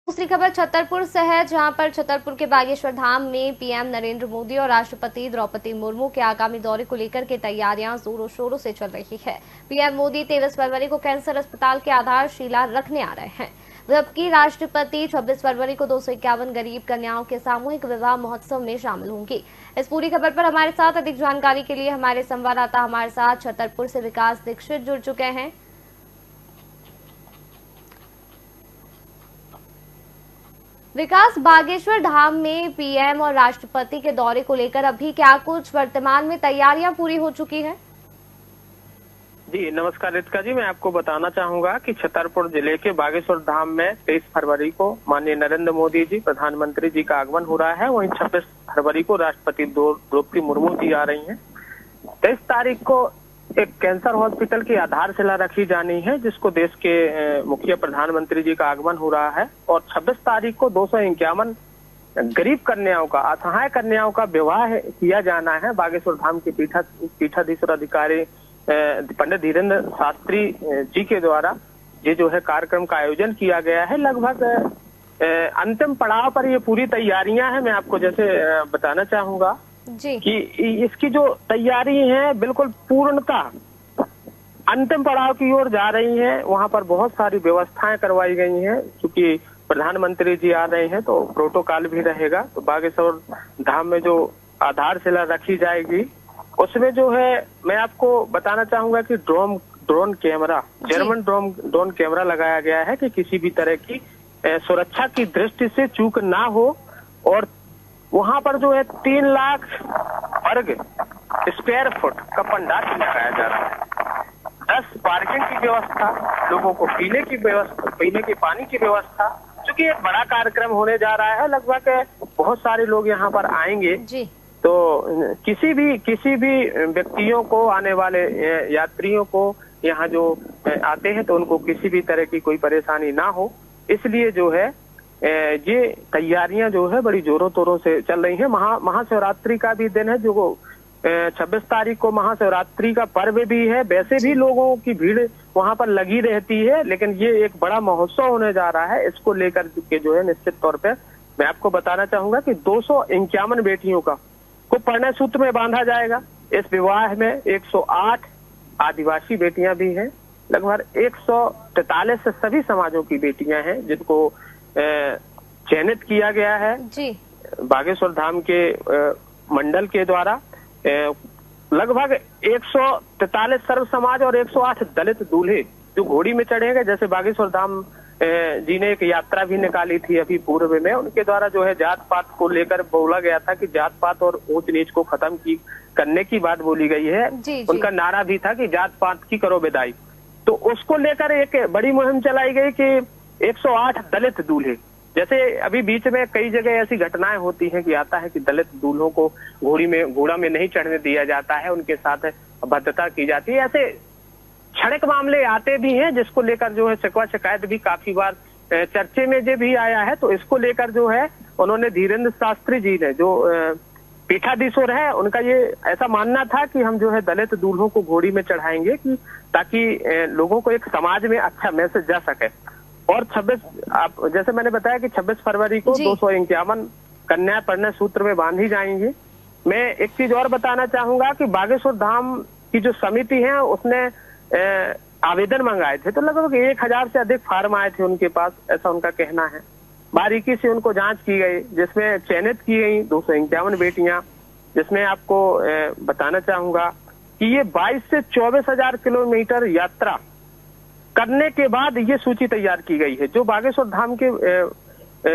दूसरी खबर छतरपुर से है, जहां पर छतरपुर के बागेश्वर धाम में पीएम नरेंद्र मोदी और राष्ट्रपति द्रौपदी मुर्मू के आगामी दौरे को लेकर के तैयारियां जोरों शोरों से चल रही है। पीएम मोदी 23 फरवरी को कैंसर अस्पताल की आधारशिला रखने आ रहे हैं, जबकि राष्ट्रपति 26 फरवरी को 251 गरीब कन्याओं के सामूहिक विवाह महोत्सव में शामिल होंगी। इस पूरी खबर पर हमारे साथ अधिक जानकारी के लिए हमारे संवाददाता हमारे साथ छतरपुर से विकास दीक्षित जुड़ चुके हैं। विकास, बागेश्वर धाम में पीएम और राष्ट्रपति के दौरे को लेकर अभी क्या कुछ वर्तमान में तैयारियां पूरी हो चुकी हैं? जी नमस्कार रितिका जी, मैं आपको बताना चाहूंगा कि छतरपुर जिले के बागेश्वर धाम में 23 फरवरी को माननीय नरेंद्र मोदी जी प्रधानमंत्री जी का आगमन हो रहा है। वहीं 26 फरवरी को राष्ट्रपति द्रौपदी मुर्मू जी आ रही हैं। 23 तारीख को एक कैंसर हॉस्पिटल की आधारशिला रखी जानी है, जिसको देश के मुखिया प्रधानमंत्री जी का आगमन हो रहा है। और 26 तारीख को 251 गरीब कन्याओं का, असहाय कन्याओं का विवाह किया जाना है। बागेश्वर धाम के पीठाधीश्वर अधिकारी पंडित धीरेन्द्र शास्त्री जी के द्वारा ये जो है कार्यक्रम का आयोजन किया गया है। लगभग अंतिम पड़ाव पर ये पूरी तैयारियां हैं। मैं आपको जैसे बताना चाहूंगा जी कि इसकी जो तैयारी है बिल्कुल पूर्णतः अंतिम पड़ाव की ओर जा रही है। वहां पर बहुत सारी व्यवस्थाएं करवाई गई हैं। क्योंकि प्रधानमंत्री जी आ रहे हैं तो प्रोटोकॉल भी रहेगा। तो बागेश्वर धाम में जो आधारशिला रखी जाएगी उसमें जो है मैं आपको बताना चाहूंगा कि drone camera, German drone camera लगाया गया है कि किसी भी तरह की सुरक्षा की दृष्टि से चूक ना हो। और वहां पर जो है 3 लाख वर्ग स्क्वायर फुट का पंडाल लगाया जा रहा है। 10 पार्किंग की व्यवस्था, लोगों को पीने के पानी की व्यवस्था। क्योंकि एक बड़ा कार्यक्रम होने जा रहा है, लगभग बहुत सारे लोग यहाँ पर आएंगे जी। तो किसी भी व्यक्तियों को, आने वाले यात्रियों को यहाँ जो आते हैं तो उनको किसी भी तरह की कोई परेशानी ना हो, इसलिए जो है ये तैयारियां जो है बड़ी जोरों तोरों से चल रही हैं। महाशिवरात्रि का भी दिन है, जो 26 तारीख को महाशिवरात्रि का पर्व भी है। वैसे भी लोगों की भीड़ वहां पर लगी रहती है, लेकिन ये एक बड़ा महोत्सव होने जा रहा है। इसको लेकर के जो है निश्चित तौर पे मैं आपको बताना चाहूंगा कि 251 बेटियों को परिणय सूत्र में बांधा जाएगा। इस विवाह में 108 आदिवासी बेटियां भी हैं। लगभग 143 से सभी समाजों की बेटियां हैं जिनको चयनित किया गया है जी। बागेश्वर धाम के मंडल के द्वारा लगभग 143 सर्व समाज और 108 दलित दूल्हे जो घोड़ी में चढ़ेंगे। जैसे बागेश्वर धाम जी ने एक यात्रा भी निकाली थी अभी पूर्व में, उनके द्वारा जो है जात पात को लेकर बोला गया था कि जात पात और ऊंच नीच को खत्म करने की बात बोली गई है जी। उनका नारा भी था कि जात पात की करो विदाई। तो उसको लेकर एक बड़ी मुहिम चलाई गई कि 108 दलित दूल्हे, जैसे अभी बीच में कई जगह ऐसी घटनाएं होती हैं कि आता है कि दलित दूल्हों को घोड़ा में नहीं चढ़ने दिया जाता है, उनके साथ भद्रता की जाती है। ऐसे क्षणिक मामले आते भी हैं, जिसको लेकर जो है शिकवा शिकायत भी काफी बार चर्चे में जो भी आया है। तो इसको लेकर जो है उन्होंने धीरेन्द्र शास्त्री जी ने, जो पीठाधीश्वर है, उनका ये ऐसा मानना था कि हम जो है दलित दूल्हों को घोड़ी में चढ़ाएंगे कि ताकि लोगों को एक समाज में अच्छा मैसेज जा सके। और 26 जैसे मैंने बताया कि 26 फरवरी को 251 कन्या परिणय सूत्र में बांधी जाएंगी। मैं एक चीज और बताना चाहूंगा कि बागेश्वर धाम की जो समिति है उसने आवेदन मंगाए थे, तो लगभग 1000 से अधिक फार्म आए थे उनके पास, ऐसा उनका कहना है। बारीकी से उनको जांच की गई, जिसमें चयनित की गई 251 बेटियां, जिसमें आपको बताना चाहूंगा कि ये 22 से 24,000 किलोमीटर यात्रा करने के बाद ये सूची तैयार की गई है। जो बागेश्वर धाम के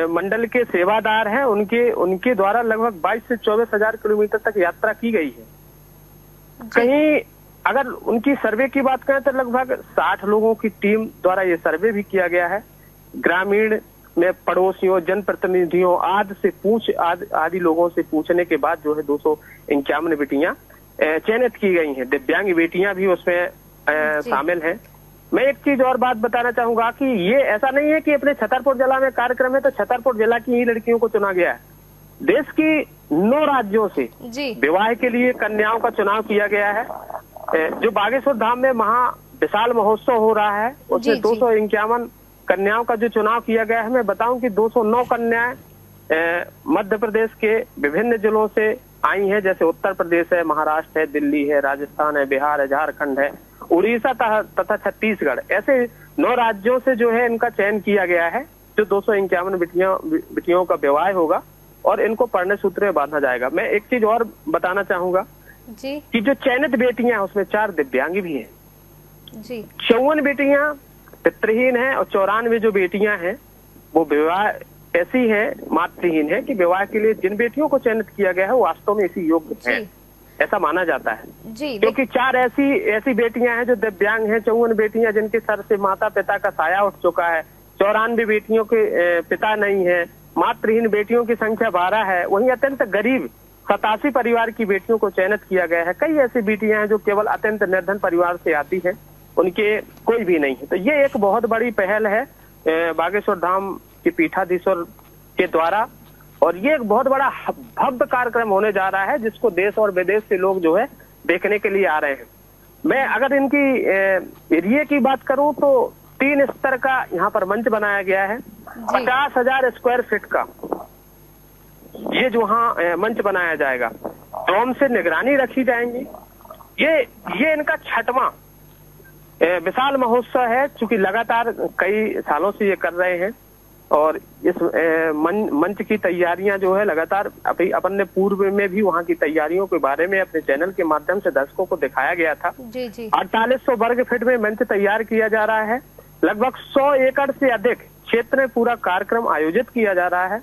मंडल के सेवादार हैं उनके द्वारा लगभग 22 से 24,000 किलोमीटर तक यात्रा की गई है। कहीं अगर उनकी सर्वे की बात करें तो लगभग 60 लोगों की टीम द्वारा ये सर्वे भी किया गया है। ग्रामीण में पड़ोसियों, जनप्रतिनिधियों आदि लोगों से पूछने के बाद जो है 251 बेटियां चयनित की गई हैं। दिव्यांग बेटियां भी उसमें शामिल हैं। मैं एक चीज और बात बताना चाहूंगा कि ये ऐसा नहीं है कि अपने छतरपुर जिला में कार्यक्रम है तो छतरपुर जिला की ही लड़कियों को चुना गया है। देश की 9 राज्यों से विवाह के लिए कन्याओं का चुनाव किया गया है। जो बागेश्वर धाम में विशाल महोत्सव हो रहा है उसमें 251 कन्याओं का जो चुनाव किया गया है, मैं बताऊं कि 209 कन्याएं मध्य प्रदेश के विभिन्न जिलों से आई हैं, जैसे उत्तर प्रदेश है, महाराष्ट्र है, दिल्ली है, राजस्थान है, बिहार है, झारखंड है, उड़ीसा तथा छत्तीसगढ़, ऐसे 9 राज्यों से जो है इनका चयन किया गया है। जो 251 बिटियों का विवाह होगा और इनको पढ़ने सूत्र में बांधा जाएगा। मैं एक चीज और बताना चाहूंगा जी कि जो चयनित बेटियां हैं उसमें 4 दिव्यांगी भी हैं जी। 54 बेटियां पितृहीन हैं और 94 जो बेटियां हैं वो विवाह ऐसी है, मातृहीन है कि विवाह के लिए जिन बेटियों को चयनित किया गया है वो वास्तव में इसी योग्य है, ऐसा माना जाता है जी। क्योंकि 4 ऐसी बेटियां हैं जो दिव्यांग हैं, 54 बेटियां जिनके सर से माता पिता का साया उठ चुका है, 94 बेटियों के पिता नहीं है, मातृहीन बेटियों की संख्या 12 है। वहीं अत्यंत गरीब 87 परिवार की बेटियों को चयनित किया गया है। कई ऐसी बेटियां हैं जो केवल अत्यंत निर्धन परिवार से आती है, उनके कोई भी नहीं है। तो ये एक बहुत बड़ी पहल है बागेश्वर धाम के पीठाधीश्वर के द्वारा, और ये एक बहुत बड़ा भव्य कार्यक्रम होने जा रहा है जिसको देश और विदेश से लोग जो है देखने के लिए आ रहे हैं। मैं अगर इनकी एरिया की बात करूं तो 3 स्तर का यहाँ पर मंच बनाया गया है। 50,000 स्क्वायर फीट का ये जो वहाँ मंच बनाया जाएगा, ड्रोन से निगरानी रखी जाएंगी। ये इनका 6वां विशाल महोत्सव है, चूंकि लगातार कई सालों से ये कर रहे हैं और इस मंच की तैयारियां जो है लगातार अभी अपन ने पूर्व में भी वहां की तैयारियों के बारे में अपने चैनल के माध्यम से दर्शकों को दिखाया गया था। जी जी। 4800 वर्ग फीट में मंच तैयार किया जा रहा है। लगभग 100 एकड़ से अधिक क्षेत्र में पूरा कार्यक्रम आयोजित किया जा रहा है।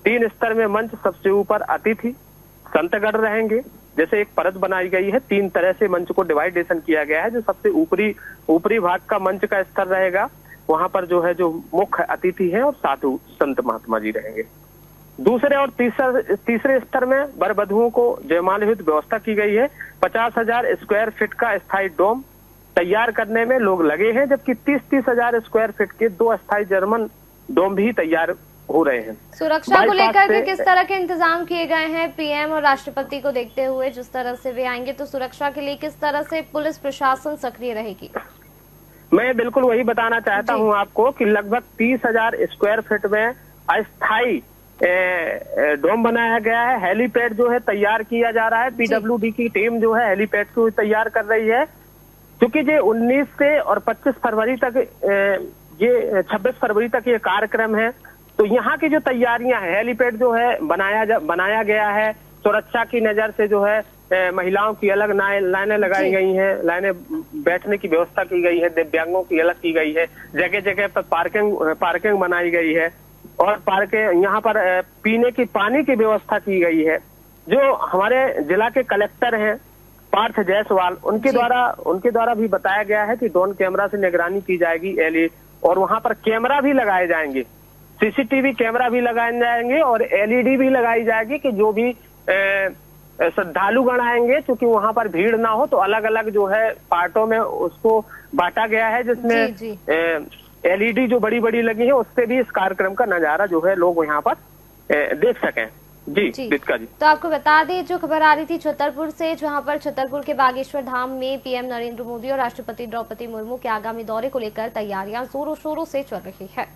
3 स्तर में मंच, सबसे ऊपर अतिथि संतगण रहेंगे, जैसे एक परत बनाई गई है, 3 तरह से मंच को डिवाइडेशन किया गया है। जो सबसे ऊपरी भाग का मंच का स्तर रहेगा, वहां पर जो है जो मुख्य अतिथि हैं और साधु संत महात्मा जी रहेंगे। दूसरे और तीसरे स्तर में वर वधुओं को जयमाल हेतु व्यवस्था की गई है। 50,000 स्क्वायर फीट का स्थायी डोम तैयार करने में लोग लगे हैं, जबकि 30,000 स्क्वायर फीट के 2 अस्थायी जर्मन डोम भी तैयार हो रहे हैं। सुरक्षा को लेकर के किस तरह के इंतजाम किए गए हैं? पीएम और राष्ट्रपति को देखते हुए जिस तरह से वे आएंगे, तो सुरक्षा के लिए किस तरह से पुलिस प्रशासन सक्रिय रहेगी? मैं बिल्कुल वही बताना चाहता हूं आपको कि लगभग 30,000 स्क्वायर फीट में अस्थायी डोम बनाया गया है। हेलीपैड जो है तैयार किया जा रहा है। पीडब्ल्यूडी की टीम जो है हेलीपैड को तैयार कर रही है, क्योंकि ये 19 से और 25 फरवरी तक ये 26 फरवरी तक ये कार्यक्रम है। तो यहाँ की जो तैयारियां हैं, हेलीपैड जो है बनाया गया है। सुरक्षा की नजर से जो है महिलाओं की अलग लाइनें लगाई गई हैं, लाइनें बैठने की व्यवस्था की गई है, दिव्यांगों की अलग की गई है, जगह जगह पर पार्किंग बनाई गई है और यहाँ पर पीने की पानी की व्यवस्था की गई है। जो हमारे जिला के कलेक्टर हैं पार्थ जायसवाल, उनके द्वारा भी बताया गया है कि ड्रोन कैमरा से निगरानी की जाएगी और वहां पर कैमरा भी लगाए जाएंगे, सीसीटीवी कैमरा भी लगाए जाएंगे और एलईडी भी लगाई जाएगी कि जो भी श्रद्धालुगण आएंगे, क्योंकि वहां पर भीड़ ना हो, तो अलग अलग जो है पार्टों में उसको बांटा गया है, जिसमें एलईडी जो बड़ी बड़ी लगी है उससे भी इस कार्यक्रम का नजारा जो है लोग यहाँ पर देख सकें। जी रितिका जी, तो आपको बता दें जो खबर आ रही थी छतरपुर से, जहां पर छतरपुर के बागेश्वर धाम में पीएम नरेंद्र मोदी और राष्ट्रपति द्रौपदी मुर्मू के आगामी दौरे को लेकर तैयारियां जोरों शोरों से चल रही है।